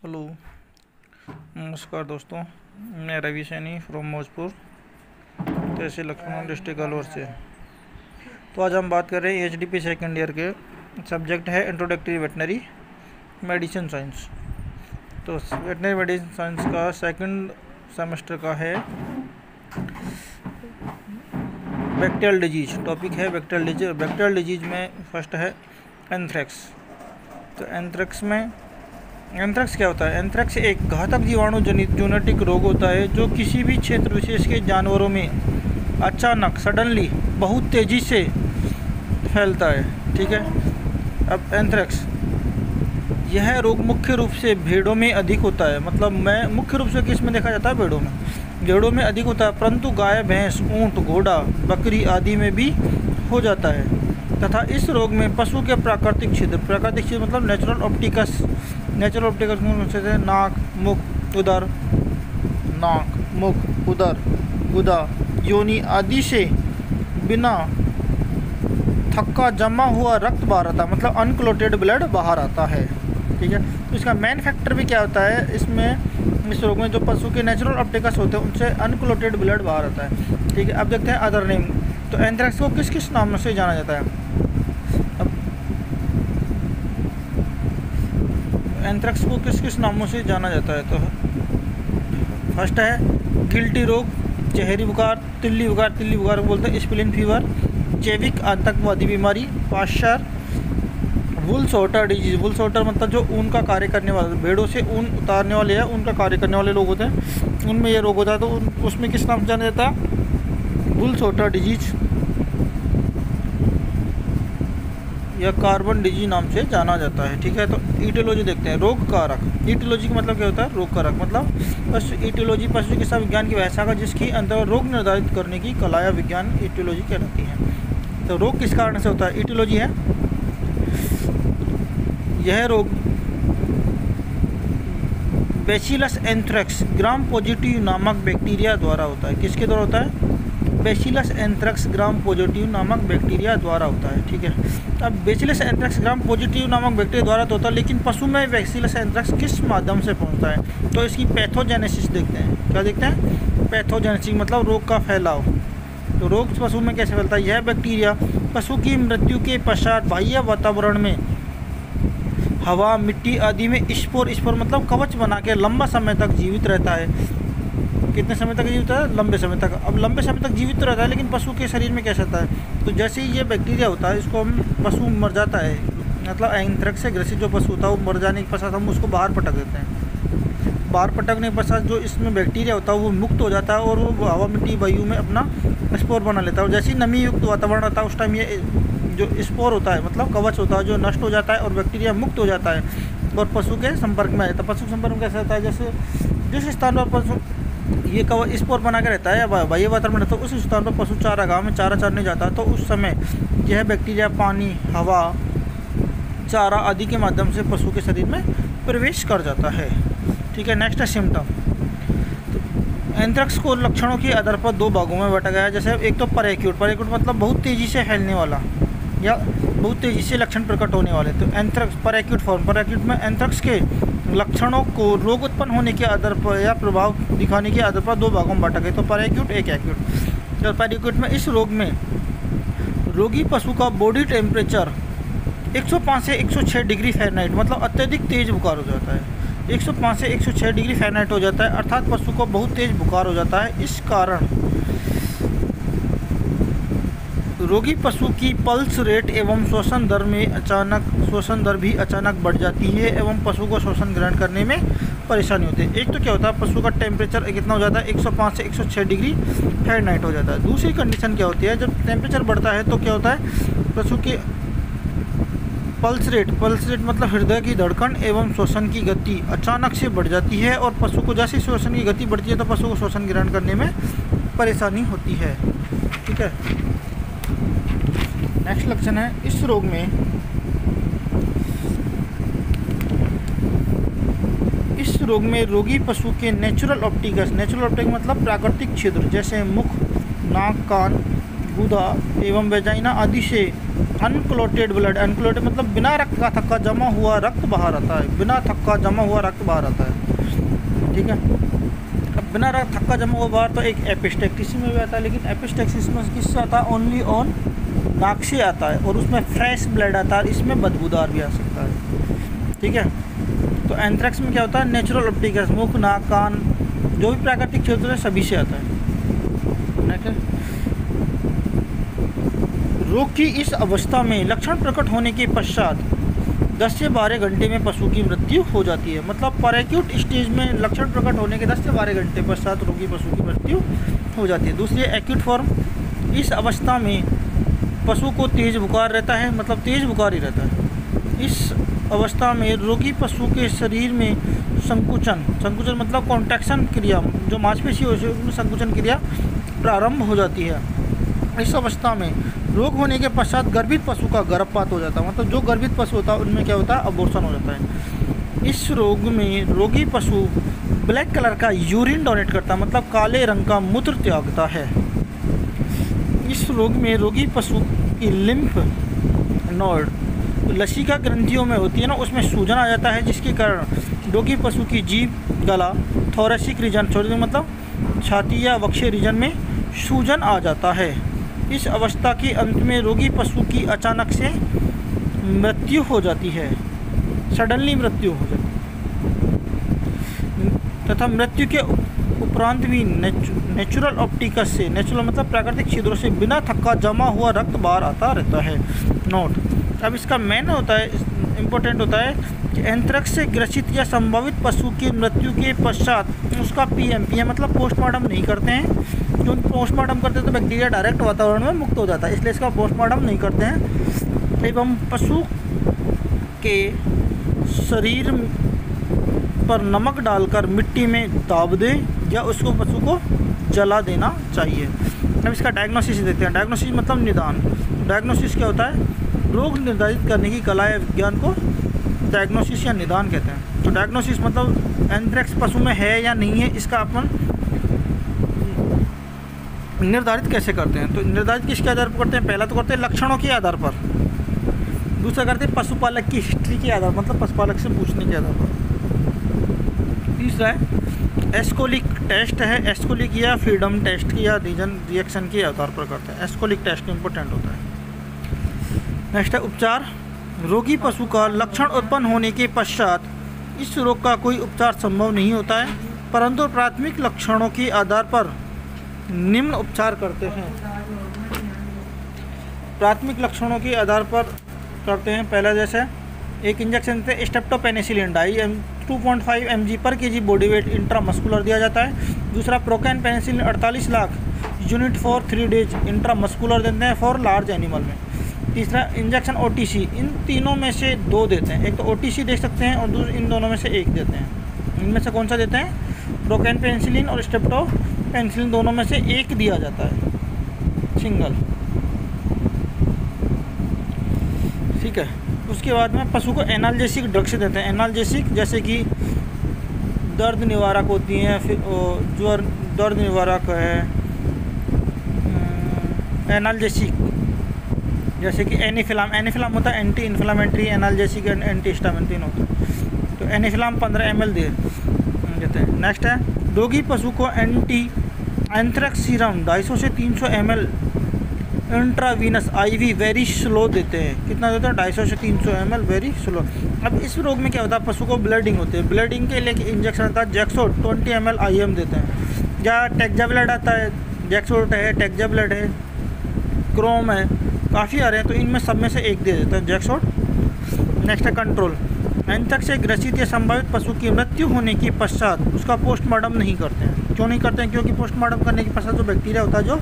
Hello, नमस्कार दोस्तों। मैं रवि सैनी फ्रॉम मौजपुर, तहसील लखनऊ, डिस्ट्रिक्ट अलवर से। तो आज हम बात कर रहे हैं एचडीपी सेकेंड ईयर के। सब्जेक्ट है इंट्रोडक्टरी वेटनरी मेडिसिन साइंस। तो वेटनरी मेडिसिन साइंस का सेकंड सेमेस्टर का है बैक्टीरियल डिजीज। टॉपिक है बैक्टीरियल डिजीज। बैक्टीरियल डिजीज में फर्स्ट है एंथ्रेक्स। तो एंथ्रेक्स क्या होता है? एंथ्रेक्स एक घातक जीवाणु जनित जूनोटिक रोग होता है जो किसी भी क्षेत्र विशेष के जानवरों में अचानक सडनली बहुत तेज़ी से फैलता है। ठीक है। अब एंथ्रेक्स यह रोग मुख्य रूप से भेड़ों में अधिक होता है। मतलब मुख्य रूप से किस में देखा जाता है? भेड़ों में अधिक होता है, परंतु गाय, भैंस, ऊँट, घोड़ा, बकरी आदि में भी हो जाता है। तथा इस रोग में पशु के प्राकृतिक छिद्र मतलब नेचुरल ऑप्टिकस से नाक, मुख, उदर, गुदा, योनि आदि से बिना थक्का जमा हुआ रक्त बाहर आता है। मतलब अनक्लोटेड ब्लड बाहर आता है। ठीक है। तो इसका मेन फैक्टर भी क्या होता है? इस रोग में जो पशु के नेचुरल ऑप्टिकस होते हैं उनसे अनक्लोटेड ब्लड बाहर आता है। ठीक है। अब देखते हैं अदर नेम। तो एंथ्रेक्स को किस किस नाम से जाना जाता है? एंथ्रेक्स को किस किस नामों से जाना जाता है? तो फर्स्ट है गिल्टी रोग, चेहरी बुखार, तिल्ली बुखार बोलते हैं, स्प्लिन फीवर, जैविक आतंकवादी बीमारी, पाश्चर, वुल सॉर्टर डिजीज। वुल सॉर्टर मतलब जो ऊन का कार्य करने वाले, भेड़ों से ऊन उतारने वाले या ऊन का कार्य करने वाले लोग होते हैं, उनमें ये रोग होता है। तो उसमें किस नाम से जाना जाता है? वुल सॉर्टर डिजीज या कार्बन डिजीज नाम से जाना जाता है। ठीक है। तो ईटियोलॉजी देखते हैं। रोग कारक। ईटियोलॉजी का मतलब क्या होता है? रोग कारक मतलब ईटियोलॉजी पशु चिकित्सा विज्ञान की वह शाखा जिसकी अंतर्गत रोग निर्धारित करने की कला या विज्ञान ईटियोलॉजी कहलाती है। तो रोग किस कारण से होता है? ईटियोलॉजी है यह रोग बैसिलस एंथ्रेक्स ग्राम पॉजिटिव नामक बैक्टीरिया द्वारा होता है। किसके द्वारा होता है? बैसिलस एंथ्रेक्स ग्राम पॉजिटिव नामक बैक्टीरिया द्वारा होता है। ठीक है। अब बैसिलस एंथ्रेक्स ग्राम पॉजिटिव नामक बैक्टीरिया द्वारा तो होता है, लेकिन पशु में बैसिलस एंथ्रेक्स किस माध्यम से पहुंचता है? तो इसकी पैथोजेनेसिस देखते हैं। क्या देखते हैं? पैथोजेनेसिस मतलब रोग का फैलाव। तो रोग पशु में कैसे फैलता है? यह बैक्टीरिया पशु की मृत्यु के पश्चात बाह्य वातावरण में हवा, मिट्टी आदि में स्पोर मतलब कवच बना के लंबा समय तक जीवित रहता है। कितने समय तक जीवित रहता है? लंबे समय तक। अब लंबे समय तक जीवित रहता है, लेकिन पशु के शरीर में कैसा होता है? तो जैसे ही ये बैक्टीरिया होता है, इसको हम पशु मर जाता है, मतलब एंथ्रेक्स से ग्रसित जो पशु होता है वो मर जाने के पश्चात हम उसको बाहर पटक देते हैं। बाहर पटकने के पश्चात जो इसमें बैक्टीरिया होता है वो मुक्त हो जाता है और वो हवा, मिट्टी, वायु में अपना स्पोर बना लेता है। और जैसे ही नमी युक्त वातावरण होता है उस टाइम ये जो स्पोर होता है मतलब कवच होता है जो नष्ट हो जाता है और बैक्टीरिया मुक्त हो जाता है और पशु के संपर्क में आ जाता है। पशु के संपर्क में कैसा होता है? जैसे जिस स्थान पर पशु ये कवच स्पोर बना के रहता है या बाह्य वातावरण रहता है, उस स्थान पर पशु चारागाह में चारा चरने जाता है, तो उस समय यह बैक्टीरिया पानी, हवा, चारा आदि के माध्यम से पशु के शरीर में प्रवेश कर जाता है। ठीक है। नेक्स्ट है सिम्टम। तो एंथ्रेक्स को लक्षणों के आधार पर दो भागों में बांटा गया है। जैसे एक तो परएक्यूट मतलब बहुत तेज़ी से फैलने वाला या बहुत तेज़ी से लक्षण प्रकट होने वाले। तो एंथ्रेक्स परएक्यूट फॉर्म। परएक्यूट में एंथ्रेक्स के लक्षणों को रोग उत्पन्न होने के आधार पर या प्रभाव दिखाने के आधार पर दो भागों में बांटा गया। तो परएक्यूट, एक एक्यूट। तो परएक्यूट में इस रोग में रोगी पशु का बॉडी टेम्परेचर 105 से 106 डिग्री फ़ारेनहाइट मतलब अत्यधिक तेज बुखार हो जाता है। 105 से 106 डिग्री फ़ारेनहाइट हो जाता है, अर्थात पशु को बहुत तेज बुखार हो जाता है। इस कारण रोगी पशु की पल्स रेट एवं श्वसन दर भी अचानक बढ़ जाती है एवं पशु को श्वसन ग्रहण करने में परेशानी होती है। एक तो क्या होता है? पशु का टेम्परेचर कितना हो जाता है? 105 से 106 डिग्री फ़ारेनहाइट हो जाता है। दूसरी कंडीशन क्या होती है? जब टेम्परेचर बढ़ता है तो क्या होता है? पशु के पल्स रेट मतलब हृदय की धड़कन एवं श्वसन की गति अचानक से बढ़ जाती है और पशु को जैसे श्वसन की गति बढ़ती है तो पशु को श्वसन ग्रहण करने में परेशानी होती है। ठीक है। नेक्स्ट लक्षण है इस रोग में रोगी पशु के नेचुरल ऑप्टिकस मतलब प्राकृतिक छिद्र जैसे मुख, नाक, कान, गुदा एवं वेजाइना आदि से अनक्लोटेड ब्लड, अनक्लोटेड मतलब बिना रक्त का थक्का जमा हुआ रक्त बाहर आता है, बिना थक्का जमा हुआ रक्त बाहर आता है, ठीक है। अब बिना रक्त थक्का जमा हुआ बाहर तो एक एपिस्टेक्सिस में भी आता है, लेकिन एपिस्टेक्सिस में किससे आता है, ओनली ऑन नाक से आता है, और उसमें फ्रेश ब्लड आता है, इसमें बदबूदार भी आ सकता है, ठीक है। तो एंथ्रेक्स में क्या होता है, नेचुरल ऑप्टिकस, मुख, नाक, कान, जो भी प्राकृतिक क्षेत्र है सभी से आता है। रोग की इस अवस्था में लक्षण प्रकट होने के पश्चात 10 से 12 घंटे में पशु की मृत्यु हो जाती है। मतलब परएक्यूट स्टेज में लक्षण प्रकट होने के 10 से 12 घंटे पश्चात रोगी पशु की मृत्यु हो जाती है। दूसरी एक्यूट फॉर्म, इस अवस्था में पशु को तेज बुखार रहता है, मतलब तेज बुखार ही रहता है। इस अवस्था में रोगी पशु के शरीर में संकुचन मतलब कॉन्ट्रैक्शन क्रिया, जो मांसपेशी हो उसमें संकुचन क्रिया प्रारंभ हो जाती है। इस अवस्था में रोग होने के पश्चात गर्भित पशु का गर्भपात हो जाता है, मतलब जो गर्भित पशु होता है उनमें क्या होता है, अबॉर्शन हो जाता है। इस रोग में रोगी पशु ब्लैक कलर का यूरिन डोनेट करता है, मतलब काले रंग का मूत्र त्यागता है। इस रोग में रोगी पशु की लिम्फ नोड, लसिका ग्रंथियों में होती है ना, उसमें सूजन आ जाता है, जिसके कारण रोगी पशु की जीभ, गला, थोरेसिक रीजन, मतलब छाती या वक्षीय रीजन में सूजन आ जाता है। इस अवस्था के अंत में रोगी पशु की अचानक से मृत्यु हो जाती है, सडनली मृत्यु हो जाती है, तथा मृत्यु के उपरांत भी नेचुरल ऑप्टिकस से, नेचुरल मतलब प्राकृतिक छिद्रों से बिना थक्का जमा हुआ रक्त बाहर आता रहता है। नोट, अब इसका मेन होता है, इम्पोर्टेंट होता है कि एंथ्रेक्स से ग्रसित या संभावित पशु की मृत्यु के पश्चात उसका पीएम मतलब पोस्टमार्टम नहीं करते हैं, क्योंकि पोस्टमार्टम करते हैं तो बैक्टीरिया डायरेक्ट वातावरण में मुक्त हो जाता है, इसलिए इसका पोस्टमार्टम नहीं करते हैं। एवं पशु के शरीर पर नमक डालकर मिट्टी में दाब दें या उसको पशु को जला देना चाहिए। अब इसका डायग्नोसिस देते हैं। डायग्नोसिस मतलब निदान। डायग्नोसिस क्या होता है, रोग निर्धारित करने की कला या विज्ञान को डायग्नोसिस या निदान कहते हैं। तो डायग्नोसिस मतलब एंथ्रेक्स पशु में है या नहीं है, इसका अपन निर्धारित कैसे करते हैं। तो निर्धारित किसके आधार पर करते हैं, पहला तो करते हैं लक्षणों के आधार पर, दूसरा करते हैं पशुपालक की हिस्ट्री के आधार पर, मतलब पशुपालक से पूछने के आधार पर, तीसरा है एस्कोलिक टेस्ट है, एस्कोलिक या फ्रीडम टेस्ट की या रीजन रिएक्शन के आधार पर करते हैं। एस्कोलिक टेस्ट इंपॉर्टेंट होता है। नेक्स्ट है उपचार। रोगी पशु का लक्षण उत्पन्न होने के पश्चात इस रोग का कोई उपचार संभव नहीं होता है, परंतु प्राथमिक लक्षणों के आधार पर निम्न उपचार करते हैं। प्राथमिक लक्षणों के आधार पर करते हैं। पहला जैसे एक इंजेक्शन से streptopenicillin 2.5 mg per kg body weight intramuscular दिया जाता है। दूसरा procaine penicillin 48 lakh unit for 3 days intramuscular देते हैं फॉर लार्ज एनिमल में। तीसरा इंजेक्शन OTC, इन तीनों में से 2 देते हैं, एक तो OTC दे सकते हैं और दूसरे इन दोनों में से एक देते हैं। इनमें से कौन सा देते हैं, प्रोकैन पेनिसिलिन और स्टेप्टोपेनिसिलिन दोनों में से एक दिया जाता है, सिंगल, ठीक है। उसके बाद में पशु को एनाल्जेसिक ड्रग्स देते हैं। एनाल्जेसिक जैसे कि दर्द निवारक होती हैं, फिर जो दर्द निवारक है, एनाल्जेसिक जैसे कि एनीफिलाम होता है anti inflammatory, analgesic and anti histamine तीन होता है। तो एनीफिलाम 15 ml देते हैं। नेक्स्ट है रोगी पशु को एंटी एंथ्रेक्स सीरम 250 से 300 ml intravenous IV very slow देते हैं। कितना देते हैं, 250 से 300 ml वेरी स्लो। अब इस रोग में क्या होता है, पशु को ब्लीडिंग होती है, ब्लीडिंग के लिए इंजेक्शन आता है जैक्सो 20 ml IM देते हैं, या टेक्जाब्लेड आता है, जैक्सोट है, टेक्जाब्लेड है, क्रोम है, काफ़ी आ रहे हैं, तो इनमें सब में से एक दे देते हैं जैक्सोट। नेक्स्ट है कंट्रोल। एंथ्रेक्स से ग्रसित या संभावित पशु की मृत्यु होने के पश्चात उसका पोस्टमार्टम नहीं करते हैं। क्यों नहीं करते हैं, क्योंकि पोस्टमार्टम करने के पश्चात जो बैक्टीरिया होता है जो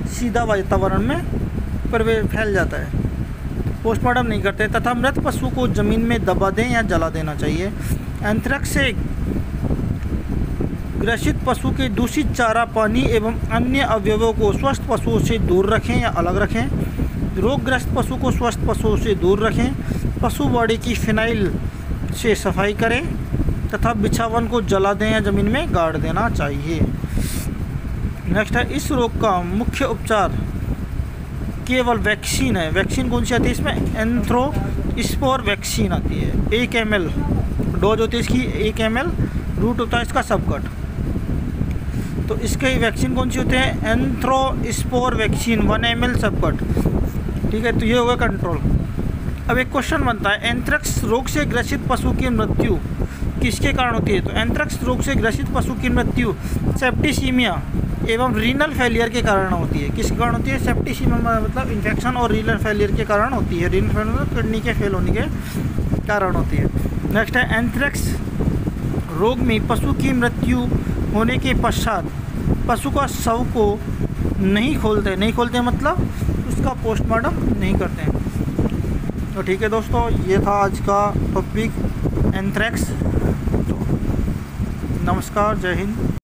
सीधा वातावरण में फैल जाता है, पोस्टमार्टम नहीं करते, तथा मृत पशु को जमीन में दबा दें या जला देना चाहिए। एंथ्रेक्स से ग्रसित पशु के दूषित चारा, पानी एवं अन्य अवयवों को स्वस्थ पशुओं से दूर रखें या अलग रखें। रोगग्रस्त पशु को स्वस्थ पशुओं से दूर रखें। पशु बॉडी की फिनाइल से सफाई करें तथा बिछावन को जला दें या ज़मीन में गाड़ देना चाहिए। नेक्स्ट है इस रोग का मुख्य उपचार केवल वैक्सीन है। वैक्सीन कौन सी आती है इसमें? एंथ्रोस्पोर वैक्सीन आती है। 1 ml डोज होती है इसकी, 1 ml रूट होता है इसका सबकट। तो इसके वैक्सीन कौन सी होते हैं? एंथ्रोस्पोर वैक्सीन 1 ml सबकट, ठीक है। तो ये होगा कंट्रोल। अब एक क्वेश्चन बनता है, एंथ्रेक्स रोग से ग्रसित पशु की मृत्यु किसके कारण होती है? तो एंथ्रेक्स रोग से ग्रसित पशु की मृत्यु सेप्टिसीमिया एवं रीनल फेलियर के कारण होती है। किसके कारण होती है? सेप्टिसीमिया मतलब इन्फेक्शन और रीनल फेलियर के कारण होती है। रीनल फेलियर मतलब किडनी के फेल होने के कारण होती है। नेक्स्ट है, एंथ्रेक्स रोग में पशु की मृत्यु होने के पश्चात पशु का शव को नहीं खोलते मतलब उसका पोस्टमार्टम नहीं करते हैं। तो ठीक है दोस्तों, ये था आज का टॉपिक एंथ्रेक्स। तो नमस्कार, जय हिंद।